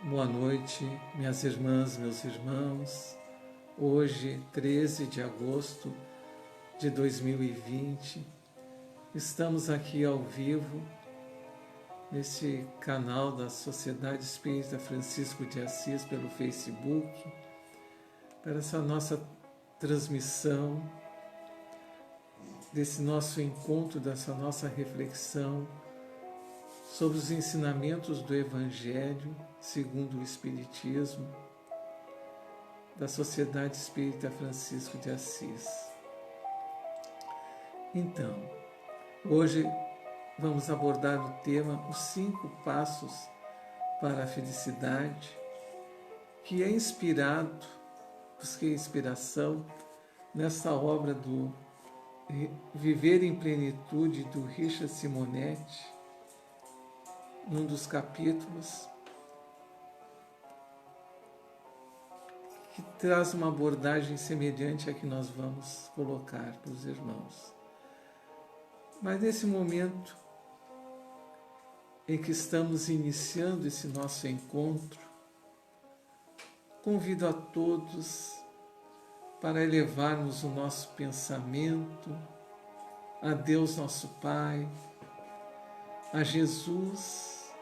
Boa noite, minhas irmãs, meus irmãos. Hoje, 13 de agosto de 2020, estamos aqui ao vivo, nesse canal da Sociedade Espírita Francisco de Assis pelo Facebook, para essa nossa transmissão, desse nosso encontro, dessa nossa reflexão sobre os ensinamentos do Evangelho segundo o Espiritismo, da Sociedade Espírita Francisco de Assis. Então, hoje vamos abordar o tema Os 5 Passos para a Felicidade, que é inspirado, busquei inspiração nessa obra do Viver em Plenitude, do Richard Simonetti, num dos capítulos, que traz uma abordagem semelhante à que nós vamos colocar para os irmãos. Mas nesse momento em que estamos iniciando esse nosso encontro, convido a todos para elevarmos o nosso pensamento a Deus nosso Pai, a Jesus,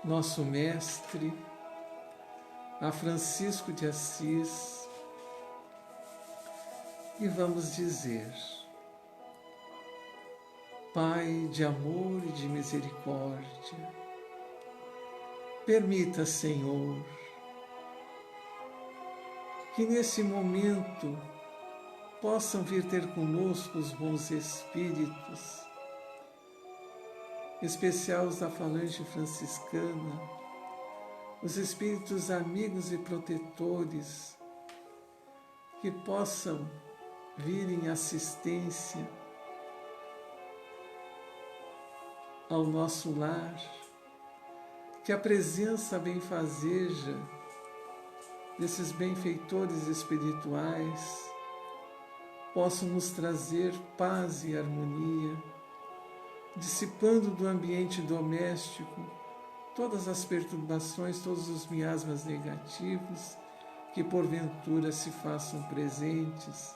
nosso Mestre, a Francisco de Assis, e vamos dizer: Pai de amor e de misericórdia, permita, Senhor, que nesse momento possam vir ter conosco os bons espíritos, especial os da falange franciscana, os espíritos amigos e protetores, que possam vir em assistência ao nosso lar, que a presença benfazeja desses benfeitores espirituais possam nos trazer paz e harmonia, dissipando do ambiente doméstico todas as perturbações, todos os miasmas negativos que porventura se façam presentes,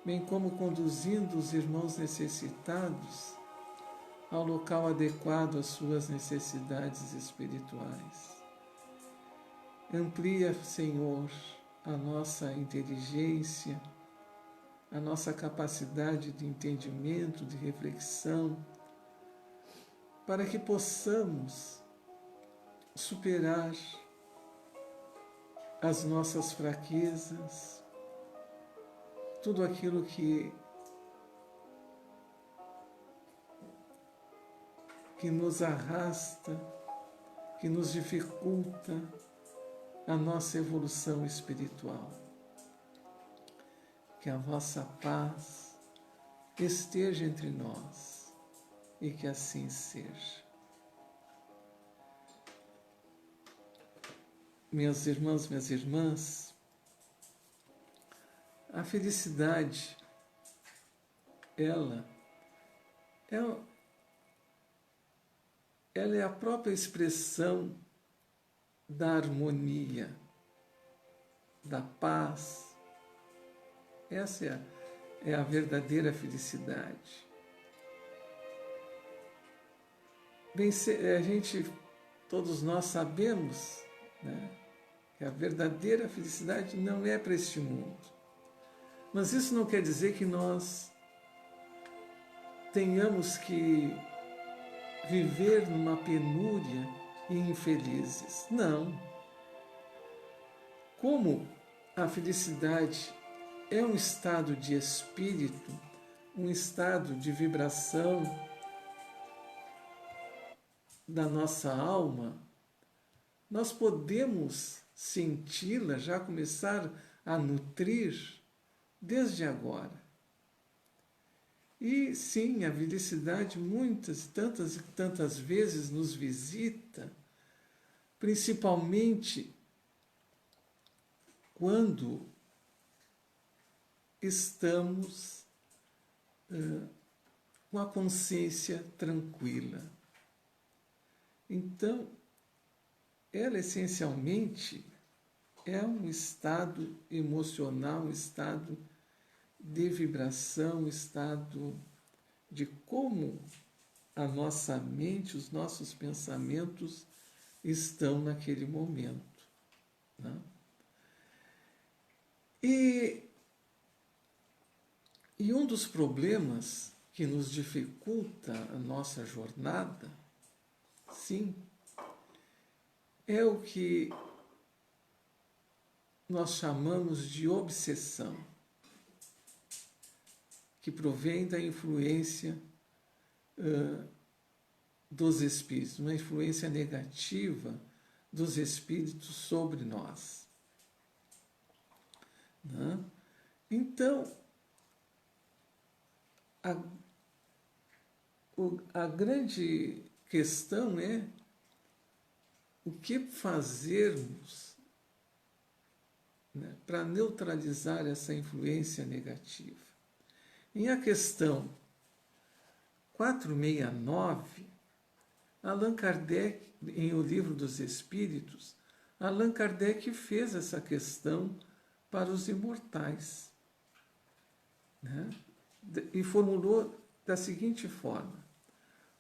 bem como conduzindo os irmãos necessitados ao local adequado às suas necessidades espirituais. Amplia, Senhor, a nossa inteligência, a nossa capacidade de entendimento, de reflexão, para que possamos superar as nossas fraquezas, tudo aquilo que nos arrasta, que nos dificulta a nossa evolução espiritual. Que a vossa paz esteja entre nós e que assim seja. Meus irmãos, minhas irmãs, a felicidade, ela é a própria expressão da harmonia, da paz. Essa é a verdadeira felicidade. Bem, todos nós sabemos, né, que a verdadeira felicidade não é para este mundo. Mas isso não quer dizer que nós tenhamos que viver numa penúria e infelizes. Não. Como a felicidade é um estado de espírito, um estado de vibração da nossa alma, nós podemos senti-la, já começar a nutrir desde agora. E sim, a felicidade muitas, tantas e tantas vezes nos visita, principalmente quando estamos com a consciência tranquila. Então, ela essencialmente é um estado emocional, um estado de vibração, um estado de como a nossa mente, os nossos pensamentos estão naquele momento, né? E um dos problemas que nos dificulta a nossa jornada, sim, é o que nós chamamos de obsessão, que provém da influência dos espíritos, uma influência negativa dos espíritos sobre nós, né? Então, a grande questão é o que fazermos, né, para neutralizar essa influência negativa. Em a questão 469, Allan Kardec, em O Livro dos Espíritos, Allan Kardec fez essa questão para os imortais, né? E formulou da seguinte forma: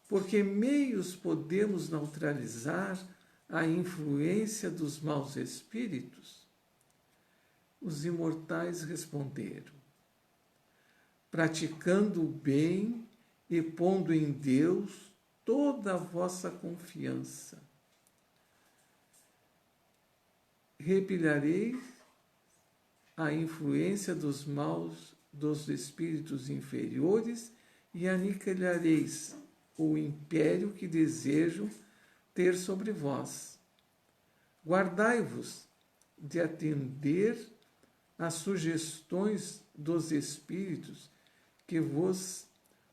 por que meios podemos neutralizar a influência dos maus espíritos? Os imortais responderam: praticando o bem e pondo em Deus toda a vossa confiança. Repelhareis a influência dos maus dos espíritos inferiores e aniquilareis o império que desejam ter sobre vós. Guardai-vos de atender às sugestões dos espíritos que vos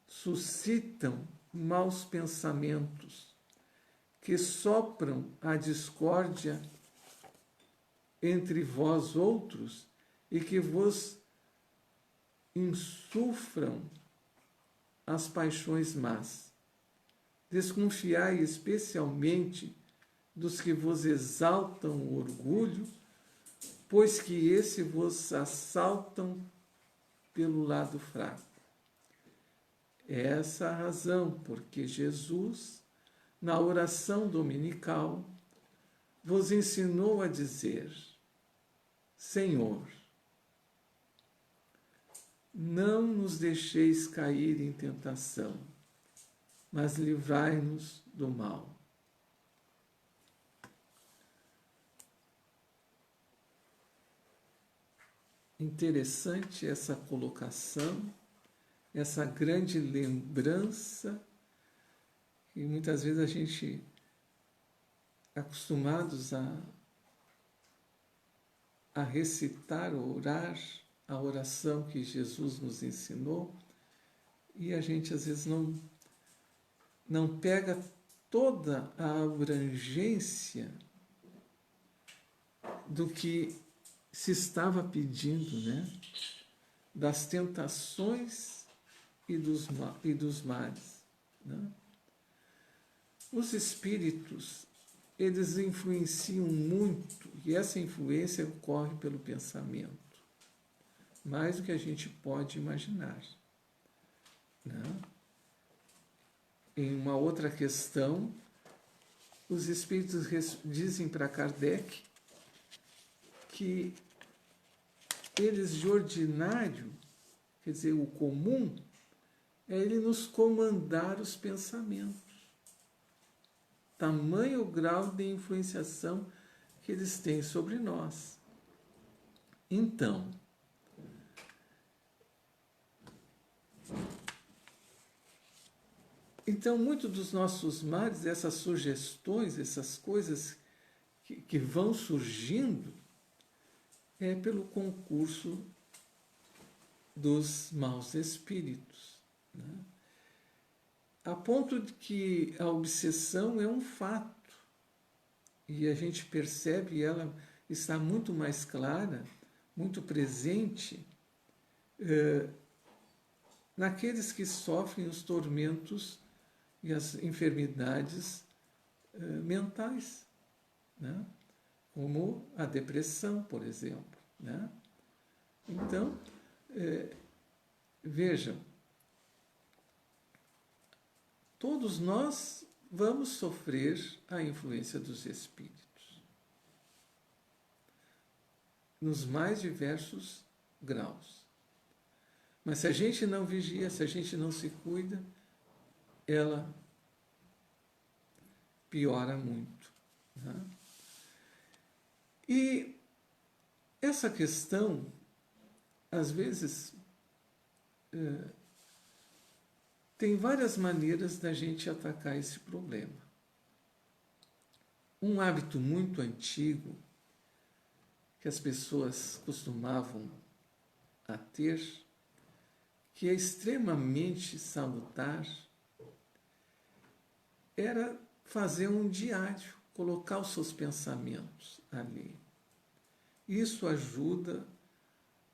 suscitam maus pensamentos, que sopram a discórdia entre vós outros e que vos insufram as paixões más. Desconfiai especialmente dos que vos exaltam o orgulho, pois que esse vos assaltam pelo lado fraco. É essa a razão porque Jesus, na oração dominical, vos ensinou a dizer: Senhor, não nos deixeis cair em tentação, mas livrai-nos do mal. Interessante essa colocação, essa grande lembrança, que muitas vezes a gente é acostumados a recitar, orar a oração que Jesus nos ensinou, e a gente às vezes não pega toda a abrangência do que se estava pedindo, né? Das tentações e dos males, né? Os espíritos, eles influenciam muito, e essa influência ocorre pelo pensamento, mais do que a gente pode imaginar, né? Em uma outra questão, os espíritos dizem para Kardec que eles, de ordinário, quer dizer, o comum, é ele nos comandar os pensamentos. Tamanho o grau de influenciação que eles têm sobre nós. Então, muitos dos nossos males, essas sugestões, essas coisas que vão surgindo, é pelo concurso dos maus espíritos, né? A ponto de que a obsessão é um fato, e a gente percebe, ela está muito mais clara, muito presente naqueles que sofrem os tormentos e as enfermidades mentais, né? Como a depressão, por exemplo, né? Então, vejam, todos nós vamos sofrer a influência dos espíritos, nos mais diversos graus. Mas se a gente não vigia, se a gente não se cuida, ela piora muito, né? E essa questão, às vezes, tem várias maneiras da gente atacar esse problema. Um hábito muito antigo que as pessoas costumavam a ter, que é extremamente salutar, era fazer um diário, colocar os seus pensamentos ali. Isso ajuda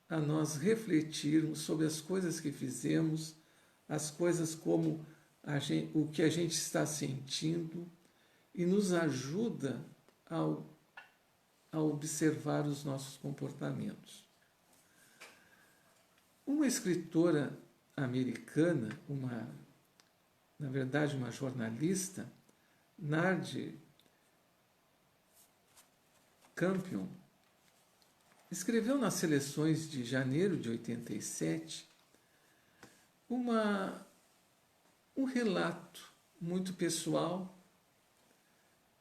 a nós refletirmos sobre as coisas que fizemos, as coisas como o que a gente está sentindo, e nos ajuda a observar os nossos comportamentos. Uma escritora americana, na verdade uma jornalista, Nardi Campion, escreveu nas seleções de janeiro de 87 um relato muito pessoal,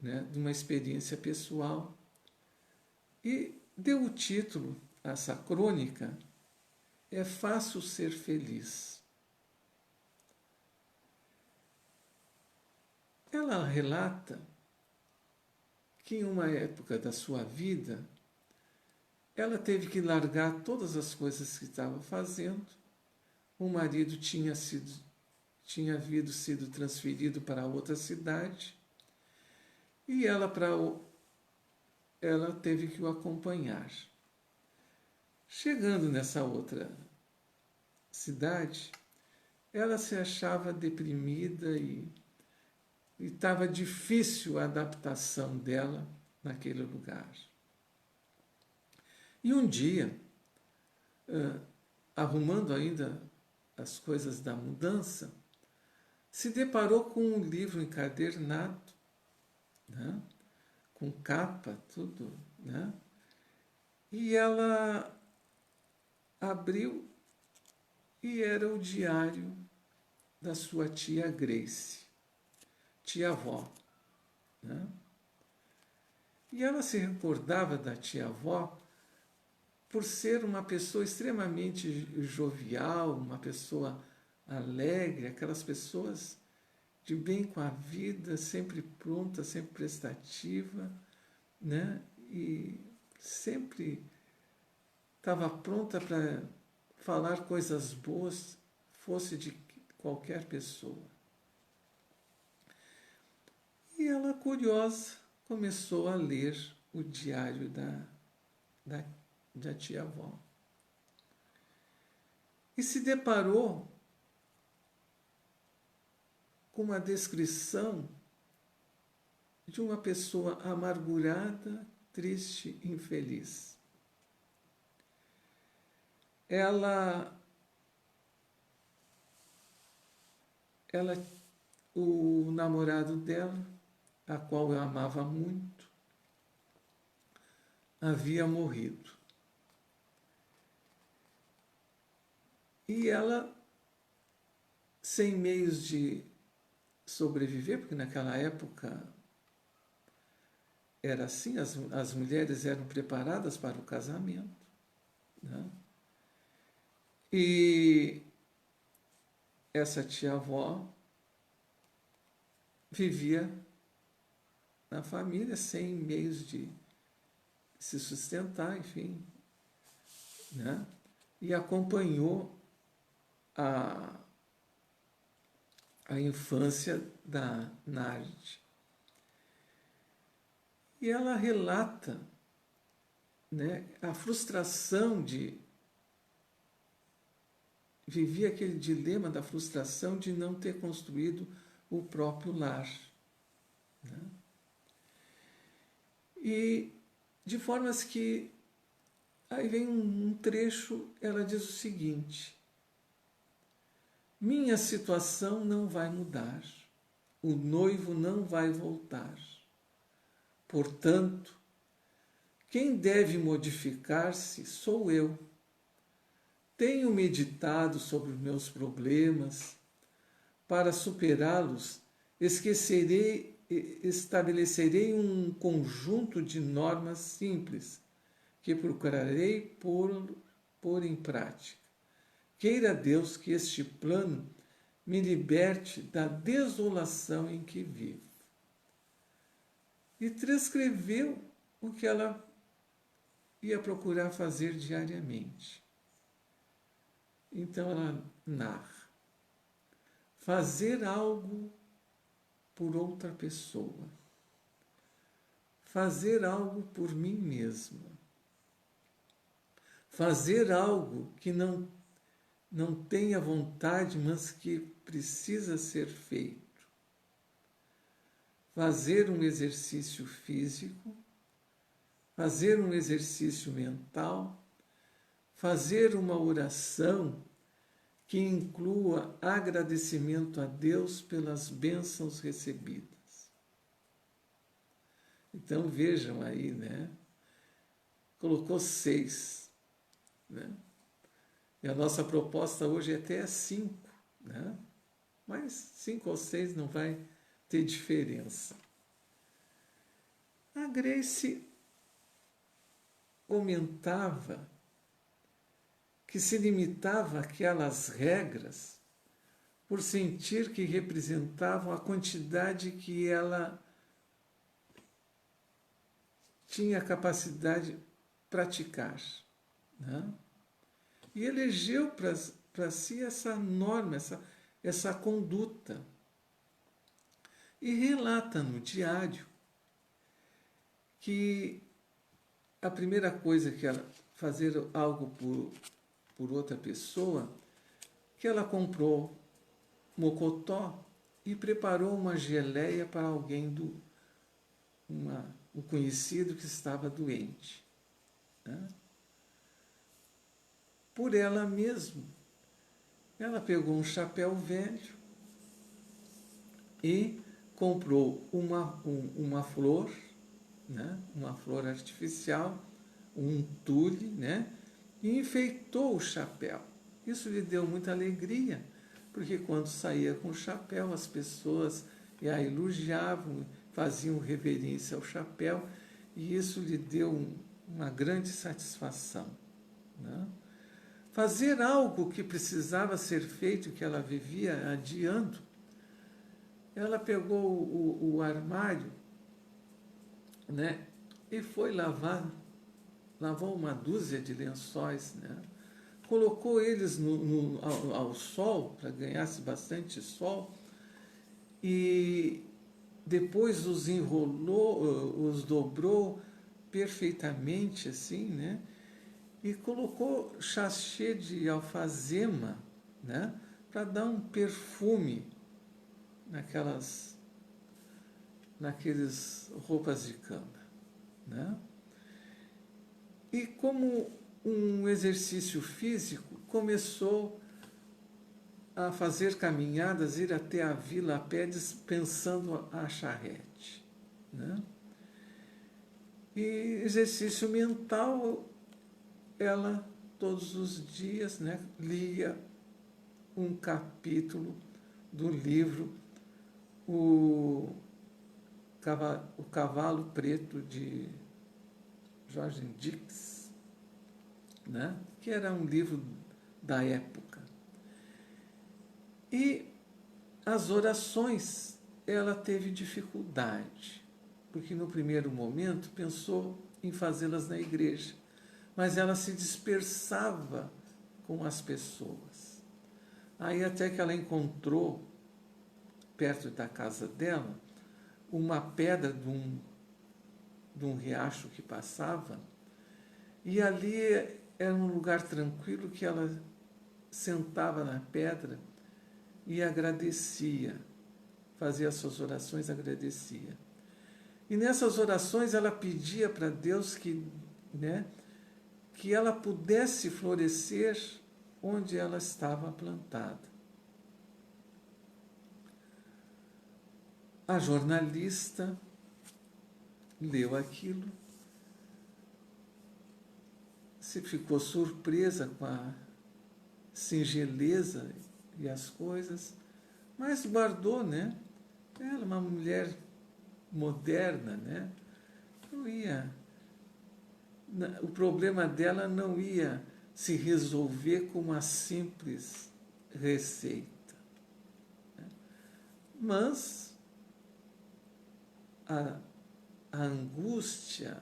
né, de uma experiência pessoal, e deu o título a essa crônica: É Fácil Ser Feliz. Ela relata que em uma época da sua vida ela teve que largar todas as coisas que estava fazendo. O marido tinha sido transferido para outra cidade e ela teve que o acompanhar. Chegando nessa outra cidade, ela se achava deprimida e estava difícil a adaptação dela naquele lugar. E um dia, arrumando ainda as coisas da mudança, se deparou com um livro encadernado, né, com capa, tudo, né? E ela abriu e era o diário da sua tia Grace, tia-avó, né? E ela se recordava da tia-avó por ser uma pessoa extremamente jovial, uma pessoa alegre, aquelas pessoas de bem com a vida, sempre pronta, sempre prestativa, né? E sempre estava pronta para falar coisas boas, fosse de qualquer pessoa. E ela, curiosa, começou a ler o diário da tia-avó. E se deparou com uma descrição de uma pessoa amargurada, triste, infeliz. O namorado dela, a qual eu amava muito, havia morrido. E ela, sem meios de sobreviver, porque naquela época era assim, as mulheres eram preparadas para o casamento, né? E essa tia-avó vivia na família sem meios de se sustentar, enfim, né? E acompanhou a infância da Nardi. E ela relata, né, a frustração vivia aquele dilema da frustração de não ter construído o próprio lar, né? E de formas que, aí vem um trecho, ela diz o seguinte: minha situação não vai mudar, o noivo não vai voltar. Portanto, quem deve modificar-se sou eu. Tenho meditado sobre os meus problemas. Para superá-los, estabelecerei um conjunto de normas simples que procurarei pôr em prática. Queira Deus que este plano me liberte da desolação em que vivo. E transcreveu o que ela ia procurar fazer diariamente. Então ela narra: fazer algo por outra pessoa, fazer algo por mim mesma, fazer algo que não tenha vontade, mas que precisa ser feito, fazer um exercício físico, fazer um exercício mental, fazer uma oração que inclua agradecimento a Deus pelas bênçãos recebidas. Então vejam aí, né? Colocou 6, né? E a nossa proposta hoje é até 5, né? Mas 5 ou 6 não vai ter diferença. A Grace comentava que se limitava àquelas regras por sentir que representavam a quantidade que ela tinha capacidade de praticar, né? E elegeu para si essa norma, essa conduta. E relata no diário que a primeira coisa que ela fazer algo por outra pessoa, que ela comprou mocotó e preparou uma geleia para alguém um conhecido que estava doente, né? Por ela mesma, ela pegou um chapéu velho e comprou uma flor, né? Uma flor artificial, um tule, né? E enfeitou o chapéu. Isso lhe deu muita alegria, porque quando saía com o chapéu, as pessoas a elogiavam, faziam reverência ao chapéu, e isso lhe deu uma grande satisfação, né? Fazer algo que precisava ser feito, que ela vivia adiando. Ela pegou o armário, né, e foi lavou uma dúzia de lençóis, né? Colocou eles ao sol, para ganhasse bastante sol, e depois os enrolou, os dobrou perfeitamente, assim, né? E colocou sachê de alfazema, né? Para dar um perfume naqueles roupas de cama, né? E como um exercício físico, começou a fazer caminhadas, ir até a vila a pé, dispensando a charrete, né? E exercício mental, ela todos os dias, né, lia um capítulo do livro O Cavalo Preto, de George Dix, né? Que era um livro da época. E as orações, ela teve dificuldade, porque no primeiro momento pensou em fazê-las na igreja, mas ela se dispersava com as pessoas. Aí até que ela encontrou, perto da casa dela, uma pedra de um riacho que passava, e ali era um lugar tranquilo que ela sentava na pedra e agradecia, fazia as suas orações, agradecia. E nessas orações ela pedia para Deus que, né, que ela pudesse florescer onde ela estava plantada. A jornalista leu aquilo, se ficou surpresa com a singeleza e as coisas, mas guardou, né? Ela, uma mulher moderna, né? Não ia, o problema dela não ia se resolver com uma simples receita, né? Mas a angústia,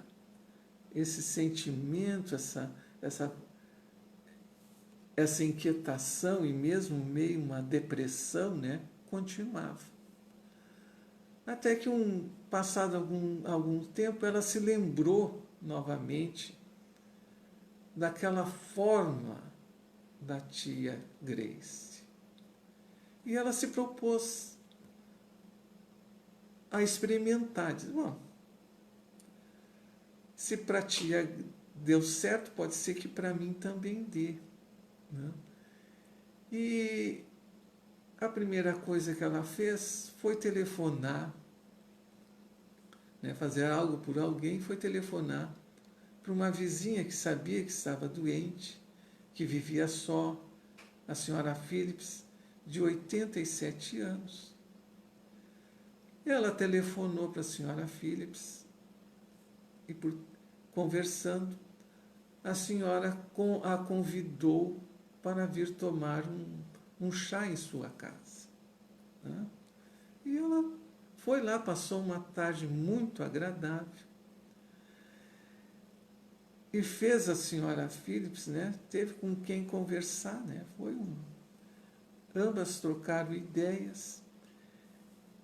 esse sentimento, essa inquietação e mesmo meio uma depressão, né, continuava. Até que, passado algum tempo, ela se lembrou novamente daquela forma da tia Grace. E ela se propôs a experimentar. Diz, bom, se para a tia deu certo, pode ser que para mim também dê, né? E a primeira coisa que ela fez foi telefonar, né, fazer algo por alguém, foi telefonar para uma vizinha que sabia que estava doente, que vivia só, a senhora Phillips, de 87 anos. Ela telefonou para a senhora Phillips e, conversando, a senhora a convidou para vir tomar um chá em sua casa, né? E ela foi lá, passou uma tarde muito agradável e fez a senhora Phillips, né? Teve com quem conversar, né? Ambas trocaram ideias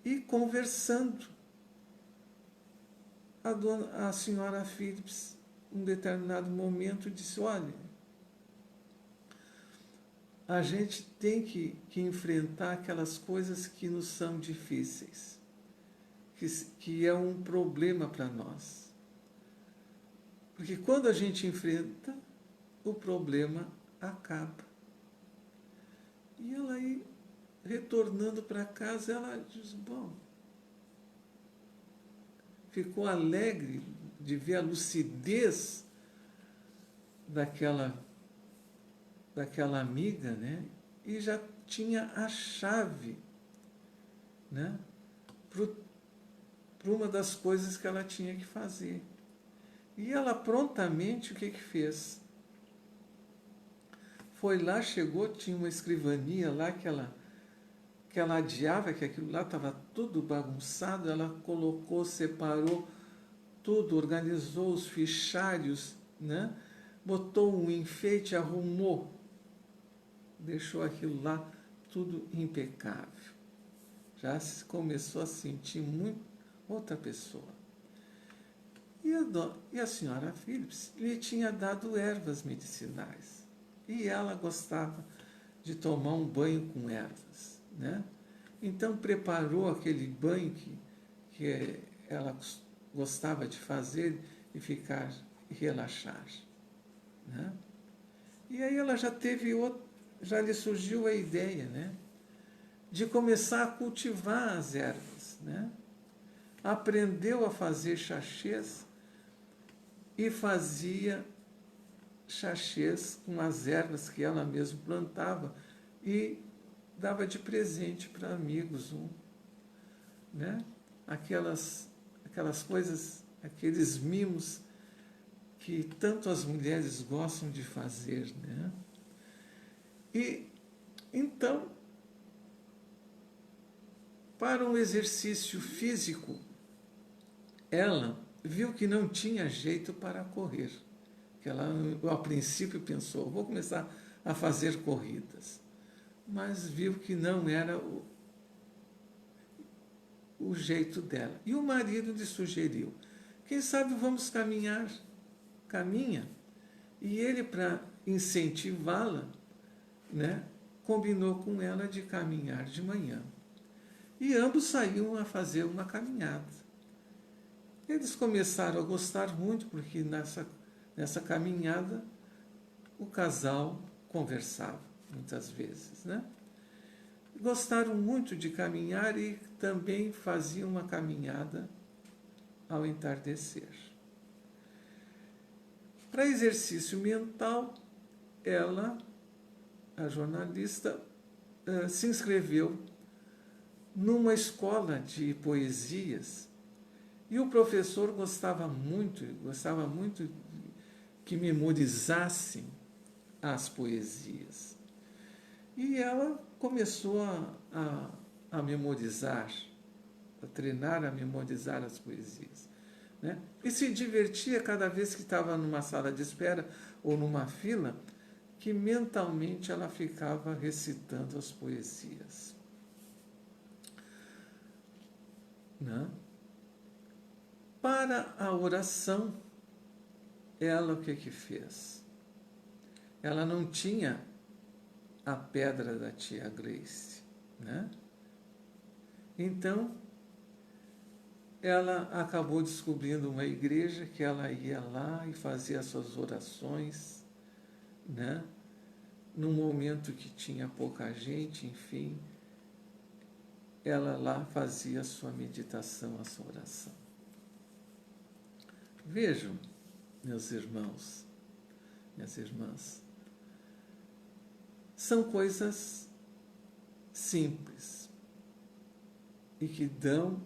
e, conversando, a senhora Phillips, em um determinado momento, disse, olha, a gente tem que enfrentar aquelas coisas que nos são difíceis, que é um problema para nós. Porque quando a gente enfrenta, o problema acaba. E ela aí, retornando para casa, ela diz, bom, ficou alegre de ver a lucidez daquela amiga, né? E já tinha a chave, né, para uma das coisas que ela tinha que fazer. E ela prontamente, o que fez? Foi lá, chegou, tinha uma escrivaninha lá que ela adiava, que aquilo lá estava tudo bagunçado, ela colocou, separou tudo, organizou os fichários, né? Botou um enfeite, arrumou, deixou aquilo lá tudo impecável. Já se começou a sentir muito outra pessoa. E a senhora Phillips lhe tinha dado ervas medicinais. E ela gostava de tomar um banho com ervas, né? Então preparou aquele banho que ela gostava de fazer e ficar e relaxar, né? E aí ela já lhe surgiu a ideia, né, de começar a cultivar as ervas, né? Aprendeu a fazer sachês e fazia sachês com as ervas que ela mesma plantava e dava de presente para amigos, né? Aquelas coisas, aqueles mimos que tanto as mulheres gostam de fazer, né? E então, para um exercício físico, ela viu que não tinha jeito para correr. Que ela, a princípio, pensou, vou começar a fazer corridas. Mas viu que não era o jeito dela. E o marido lhe sugeriu, quem sabe vamos caminhar? Caminha. E ele, para incentivá-la, né, combinou com ela de caminhar de manhã. E ambos saíam a fazer uma caminhada. Eles começaram a gostar muito, porque nessa caminhada o casal conversava muitas vezes, né? Gostaram muito de caminhar e também faziam uma caminhada ao entardecer. Para exercício mental, ela, a jornalista, se inscreveu numa escola de poesias e o professor gostava muito que memorizassem as poesias. E ela começou a memorizar, a treinar a memorizar as poesias, né? E se divertia cada vez que estava numa sala de espera ou numa fila, que mentalmente ela ficava recitando as poesias, né? Para a oração, ela o que fez? Ela não tinha a pedra da tia Grace, né? Então, ela acabou descobrindo uma igreja que ela ia lá e fazia as suas orações, né? Num momento que tinha pouca gente, enfim, ela lá fazia a sua meditação, a sua oração. Vejam, meus irmãos, minhas irmãs, são coisas simples e que dão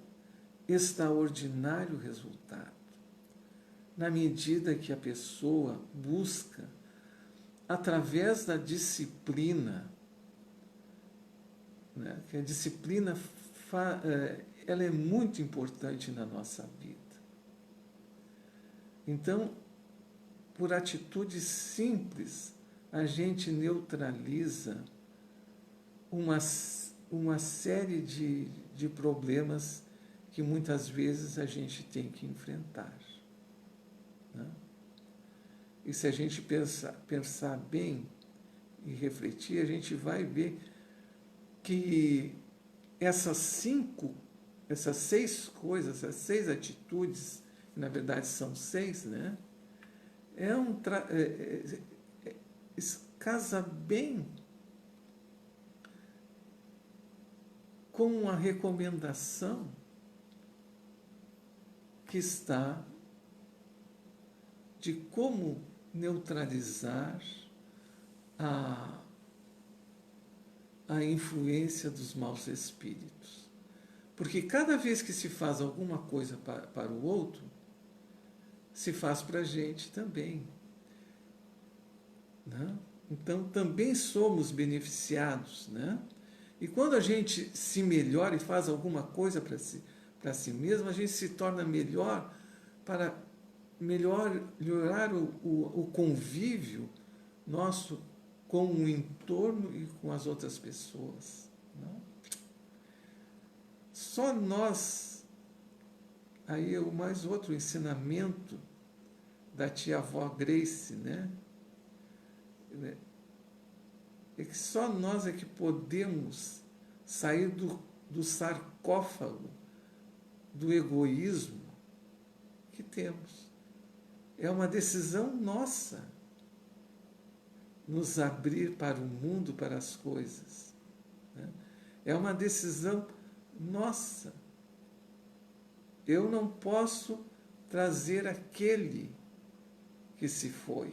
extraordinário resultado, na medida que a pessoa busca, através da disciplina, né, que a disciplina ela é muito importante na nossa vida. Então, por atitudes simples, a gente neutraliza uma série de problemas que muitas vezes a gente tem que enfrentar, né? E se a gente pensar bem e refletir, a gente vai ver que essas 6 coisas, essas 6 atitudes, que na verdade são 6, né? Casa bem com a recomendação que está de como neutralizar a influência dos maus espíritos. Porque cada vez que se faz alguma coisa para o outro, se faz para a gente também, né? Então também somos beneficiados, né? E quando a gente se melhora e faz alguma coisa para si mesmo, a gente se torna melhor para melhorar o convívio nosso com o entorno e com as outras pessoas, né? Só nós, aí é o mais outro ensinamento da tia-avó Grace, né? É que só nós é que podemos sair do sarcófago do egoísmo que temos. É uma decisão nossa nos abrir para o mundo, para as coisas, né? É uma decisão nossa. Eu não posso trazer aquele que se foi.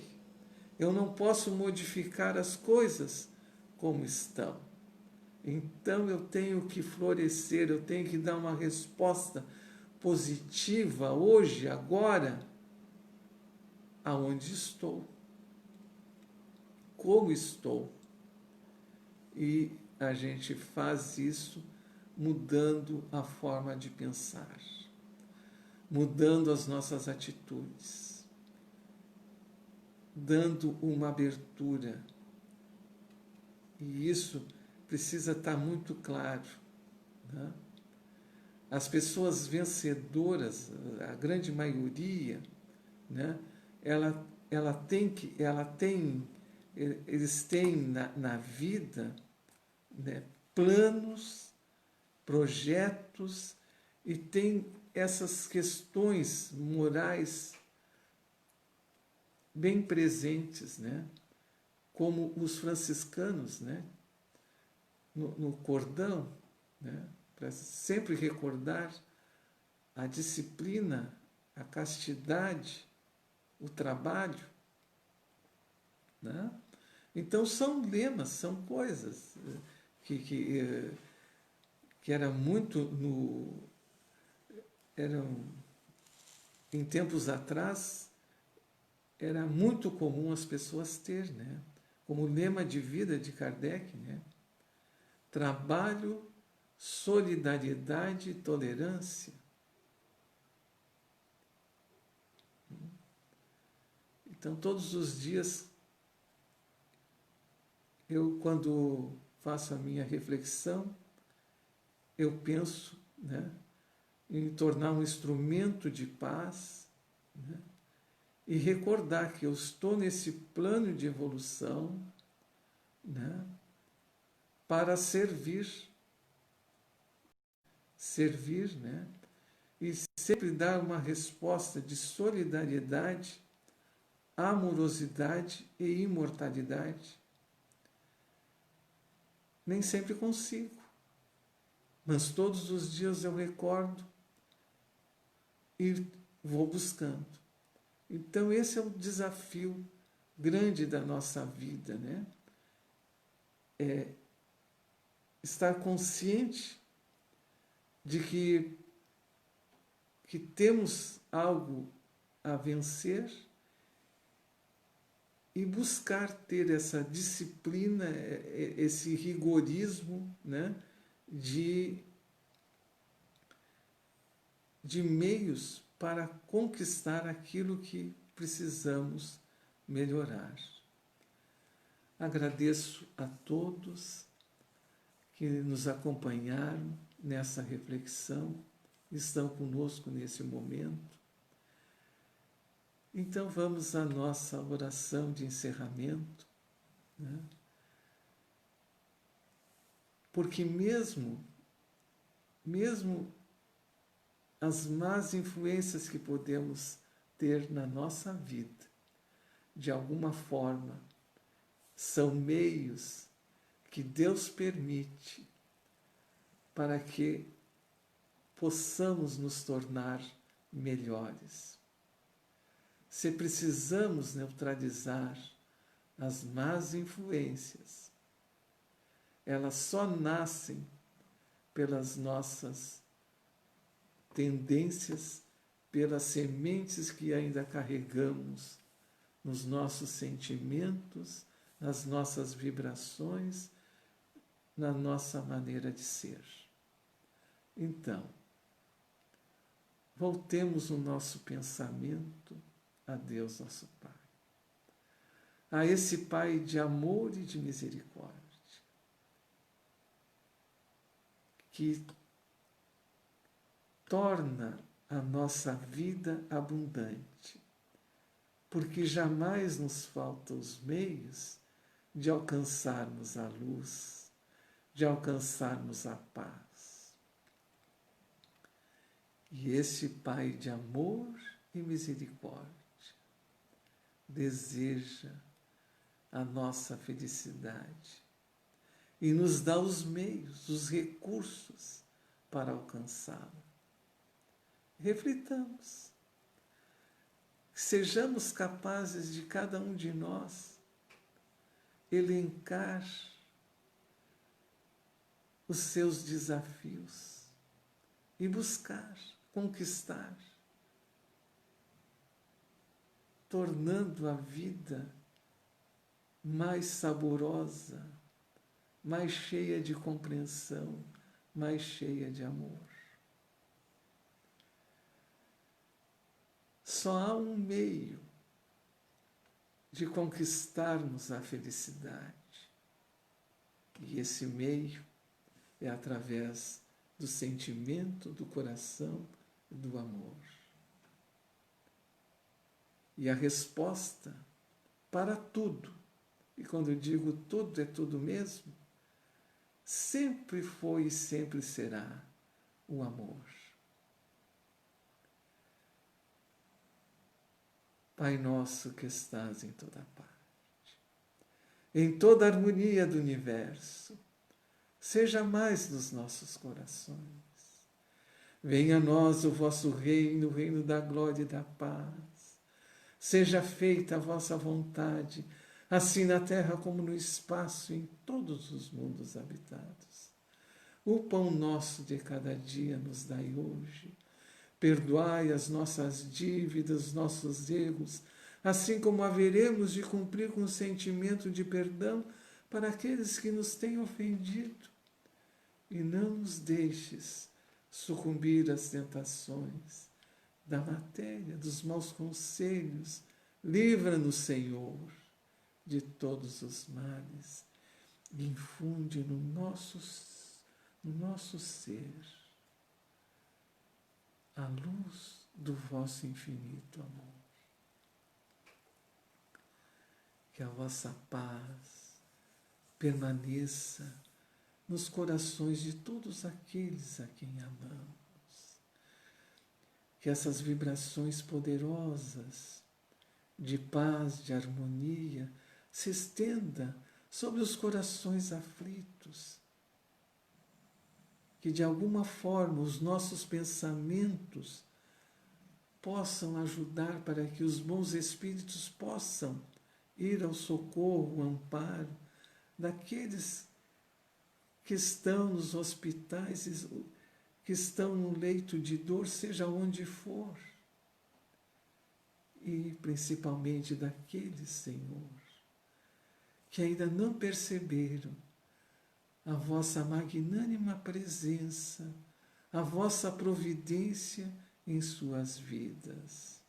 Eu não posso modificar as coisas como estão. Então eu tenho que florescer, eu tenho que dar uma resposta positiva hoje, agora, aonde estou, como estou. E a gente faz isso mudando a forma de pensar, mudando as nossas atitudes, dando uma abertura. E isso precisa estar muito claro, né? As pessoas vencedoras, a grande maioria, né? Eles têm na vida, né, planos, projetos e têm essas questões morais bem presentes, né? Como os franciscanos, né? No cordão, né? Para sempre recordar a disciplina, a castidade, o trabalho, né? Então são lemas, são coisas que era muito eram em tempos atrás era muito comum as pessoas ter, né? Como lema de vida de Kardec, né? Trabalho, solidariedade e tolerância. Então, todos os dias, quando faço a minha reflexão, eu penso, né, em tornar um instrumento de paz, né, e recordar que eu estou nesse plano de evolução, né, para servir, né, e sempre dar uma resposta de solidariedade, amorosidade e imortalidade. Nem sempre consigo, mas todos os dias eu recordo e vou buscando. Então esse é um desafio grande da nossa vida, né? É estar consciente de que temos algo a vencer e buscar ter essa disciplina, esse rigorismo, né, de meios para conquistar aquilo que precisamos melhorar. Agradeço a todos que nos acompanharam nessa reflexão, estão conosco nesse momento. Então vamos à nossa oração de encerramento, né? Porque mesmo as más influências que podemos ter na nossa vida, de alguma forma, são meios que Deus permite para que possamos nos tornar melhores. Se precisamos neutralizar as más influências, elas só nascem pelas nossas tendências, pelas sementes que ainda carregamos nos nossos sentimentos, nas nossas vibrações, na nossa maneira de ser. Então, voltemos o nosso pensamento a Deus, nosso Pai, a esse Pai de amor e de misericórdia, que torna a nossa vida abundante, porque jamais nos faltam os meios de alcançarmos a luz, de alcançarmos a paz. E esse Pai de amor e misericórdia deseja a nossa felicidade e nos dá os meios, os recursos para alcançá-la. Reflitamos, sejamos capazes de cada um de nós elencar os seus desafios e buscar, conquistar, tornando a vida mais saborosa, mais cheia de compreensão, mais cheia de amor. Só há um meio de conquistarmos a felicidade, e esse meio é através do sentimento, do coração e do amor. E a resposta para tudo, e quando eu digo tudo, é tudo mesmo, sempre foi e sempre será o amor. Pai nosso que estás em toda parte, em toda a harmonia do universo, seja mais nos nossos corações. Venha a nós o vosso reino, o reino da glória e da paz. Seja feita a vossa vontade, assim na terra como no espaço, em todos os mundos habitados. O pão nosso de cada dia nos dai hoje. Perdoai as nossas dívidas, nossos erros, assim como haveremos de cumprir com o sentimento de perdão para aqueles que nos têm ofendido. E não nos deixes sucumbir às tentações da matéria, dos maus conselhos. Livra-nos, Senhor, de todos os males e infunde no nosso ser a luz do vosso infinito amor. Que a vossa paz permaneça nos corações de todos aqueles a quem amamos. Que essas vibrações poderosas de paz, de harmonia, se estenda sobre os corações aflitos. Que de alguma forma os nossos pensamentos possam ajudar para que os bons espíritos possam ir ao socorro, ao amparo daqueles que estão nos hospitais, que estão no leito de dor, seja onde for. E principalmente daqueles, Senhor, que ainda não perceberam a vossa magnânima presença, a vossa providência em suas vidas.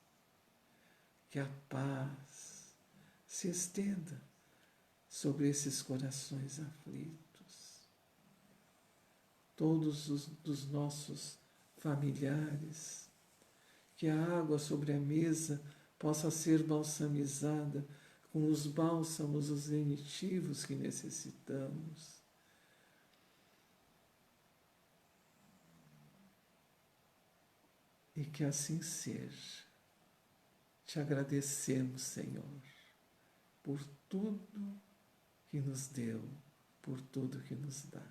Que a paz se estenda sobre esses corações aflitos. Todos dos nossos familiares, que a água sobre a mesa possa ser balsamizada com os bálsamos, os lenitivos que necessitamos. E que assim seja. Te agradecemos, Senhor, por tudo que nos deu, por tudo que nos dá.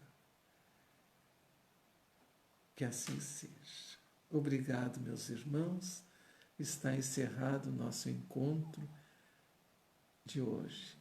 Que assim seja. Obrigado, meus irmãos. Está encerrado o nosso encontro de hoje.